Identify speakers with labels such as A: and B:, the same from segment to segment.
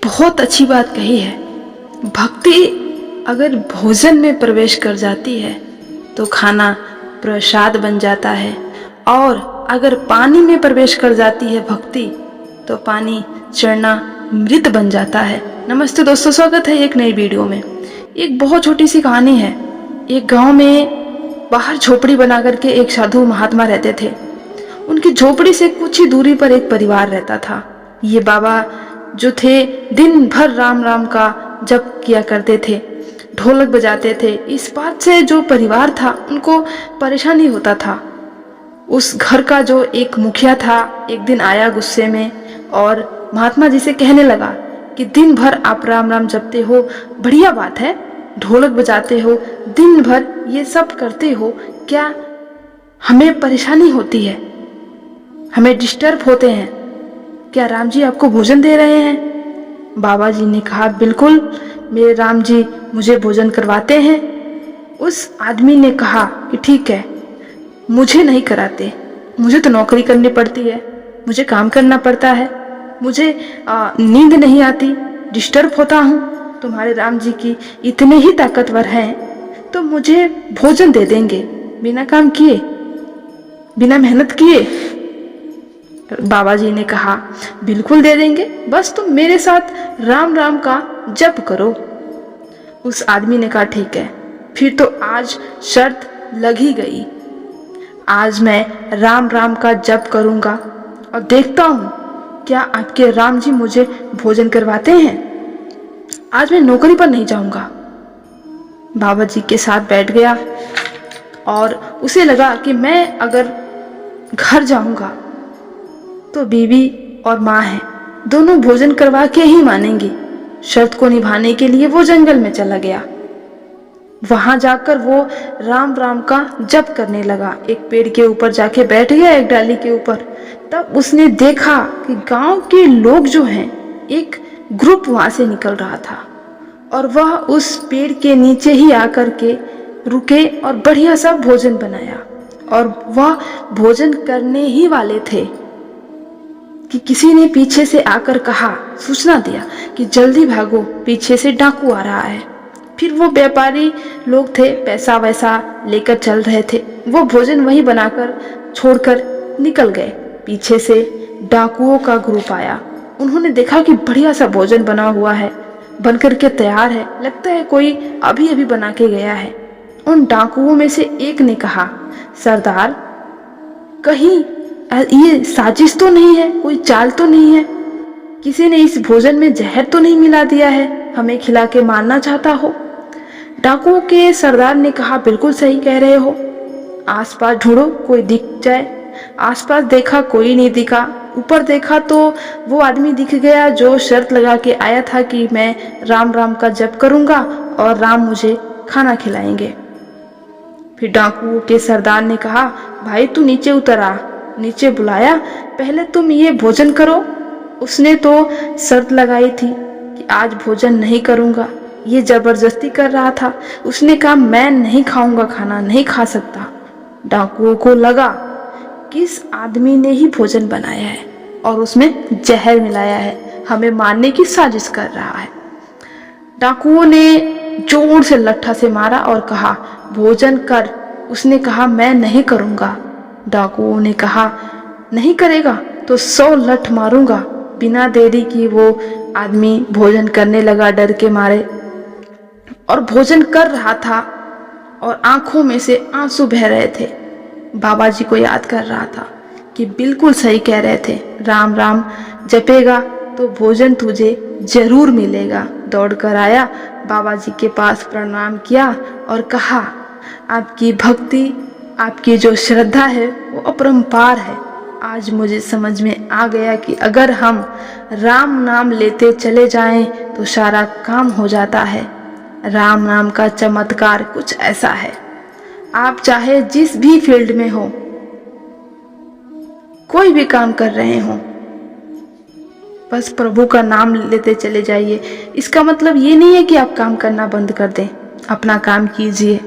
A: बहुत अच्छी बात कही है। भक्ति अगर भोजन में प्रवेश कर जाती है तो खाना प्रसाद बन जाता है, और अगर पानी में प्रवेश कर जाती है भक्ति तो पानी चरणामृत बन जाता है। नमस्ते दोस्तों, स्वागत है एक नई वीडियो में। एक बहुत छोटी सी कहानी है। एक गांव में बाहर झोपड़ी बना करके एक साधु महात्मा रहते थे। उनकी झोपड़ी से कुछ ही दूरी पर एक परिवार रहता था। ये बाबा जो थे दिन भर राम राम का जप किया करते थे, ढोलक बजाते थे। इस बात से जो परिवार था उनको परेशानी होता था। उस घर का जो एक मुखिया था एक दिन आया गुस्से में और महात्मा जी से कहने लगा कि दिन भर आप राम राम जपते हो, बढ़िया बात है, ढोलक बजाते हो, दिन भर ये सब करते हो, क्या हमें परेशानी होती है, हमें डिस्टर्ब होते हैं, क्या राम जी आपको भोजन दे रहे हैं? बाबा जी ने कहा, बिल्कुल, मेरे राम जी मुझे भोजन करवाते हैं। उस आदमी ने कहा कि ठीक है, मुझे नहीं कराते, मुझे तो नौकरी करनी पड़ती है, मुझे काम करना पड़ता है, मुझे नींद नहीं आती, डिस्टर्ब होता हूँ। तुम्हारे राम जी की इतने ही ताकतवर हैं तो मुझे भोजन दे देंगे बिना काम किए, बिना मेहनत किए। बाबा जी ने कहा, बिल्कुल दे देंगे, बस तुम मेरे साथ राम राम का जप करो। उस आदमी ने कहा, ठीक है, फिर तो आज शर्त लग ही गई। आज मैं राम राम का जप करूंगा और देखता हूँ क्या आपके राम जी मुझे भोजन करवाते हैं। आज मैं नौकरी पर नहीं जाऊंगा। बाबा जी के साथ बैठ गया और उसे लगा कि मैं अगर घर जाऊंगा तो बीवी और माँ है, दोनों भोजन करवा के ही मानेंगी। शर्त को निभाने के लिए वो जंगल में चला गया। वहां जाकर वो राम राम का जप करने लगा। एक पेड़ के ऊपर जाके बैठ गया, एक डाली के ऊपर। तब उसने देखा कि गांव के लोग जो हैं, एक ग्रुप वहां से निकल रहा था और वह उस पेड़ के नीचे ही आकर के रुके और बढ़िया सा भोजन बनाया। और वह भोजन करने ही वाले थे कि किसी ने पीछे से आकर कहा, सूचना दिया कि जल्दी भागो, पीछे से डाकू आ रहा है। फिर वो व्यापारी लोग थे, पैसा वैसा लेकर चल रहे थे। वो भोजन वहीं बनाकर छोड़कर निकल गए। पीछे से डाकुओं का ग्रुप आया। उन्होंने देखा कि बढ़िया सा भोजन बना हुआ है, बनकर के तैयार है, लगता है कोई अभी अभी बना के गया है। उन डाकुओं में से एक ने कहा, सरदार, कहीं ये साजिश तो नहीं है, कोई चाल तो नहीं है, किसी ने इस भोजन में जहर तो नहीं मिला दिया है, हमें खिला के मारना चाहता हो? डाकुओं के सरदार ने कहा, बिल्कुल सही कह रहे हो, आसपास ढूंढो, कोई दिख जाए। आसपास देखा, कोई नहीं दिखा। ऊपर देखा तो वो आदमी दिख गया जो शर्त लगा के आया था कि मैं राम राम का जप करूंगा और राम मुझे खाना खिलाएंगे। फिर डाकुओं के सरदार ने कहा, भाई तू नीचे उतर आ। नीचे बुलाया, पहले तुम ये भोजन करो। उसने तो शर्त लगाई थी कि आज भोजन नहीं करूंगा, ये जबरदस्ती कर रहा था। उसने कहा, मैं नहीं खाऊंगा खाना, नहीं खा सकता। डाकुओं को लगा किस आदमी ने ही भोजन बनाया है और उसमें जहर मिलाया है, हमें मारने की साजिश कर रहा है। डाकुओं ने जोर से लट्ठा से मारा और कहा, भोजन कर। उसने कहा, मैं नहीं करूंगा। डाकुओं ने कहा, नहीं करेगा तो 100 लठ मारूंगा। बिना देरी की वो आदमी भोजन करने लगा, डर के मारे, और भोजन कर रहा था और आंखों में से आंसू बह रहे थे। बाबा जी को याद कर रहा था कि बिल्कुल सही कह रहे थे, राम राम जपेगा तो भोजन तुझे जरूर मिलेगा। दौड़कर आया, बाबा जी के पास प्रणाम किया और कहा, आपकी भक्ति, आपकी जो श्रद्धा है वो अपरंपार है। आज मुझे समझ में आ गया कि अगर हम राम नाम लेते चले जाएं तो सारा काम हो जाता है। राम नाम का चमत्कार कुछ ऐसा है, आप चाहे जिस भी फील्ड में हो, कोई भी काम कर रहे हो, बस प्रभु का नाम लेते चले जाइए। इसका मतलब ये नहीं है कि आप काम करना बंद कर दें, अपना काम कीजिए,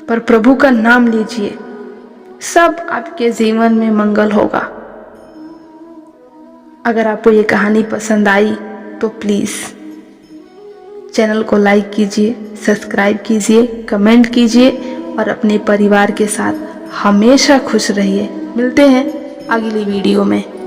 A: पर प्रभु का नाम लीजिए, सब आपके जीवन में मंगल होगा। अगर आपको ये कहानी पसंद आई, तो प्लीज़ चैनल को लाइक कीजिए, सब्सक्राइब कीजिए, कमेंट कीजिए और अपने परिवार के साथ हमेशा खुश रहिए। मिलते हैं अगली वीडियो में।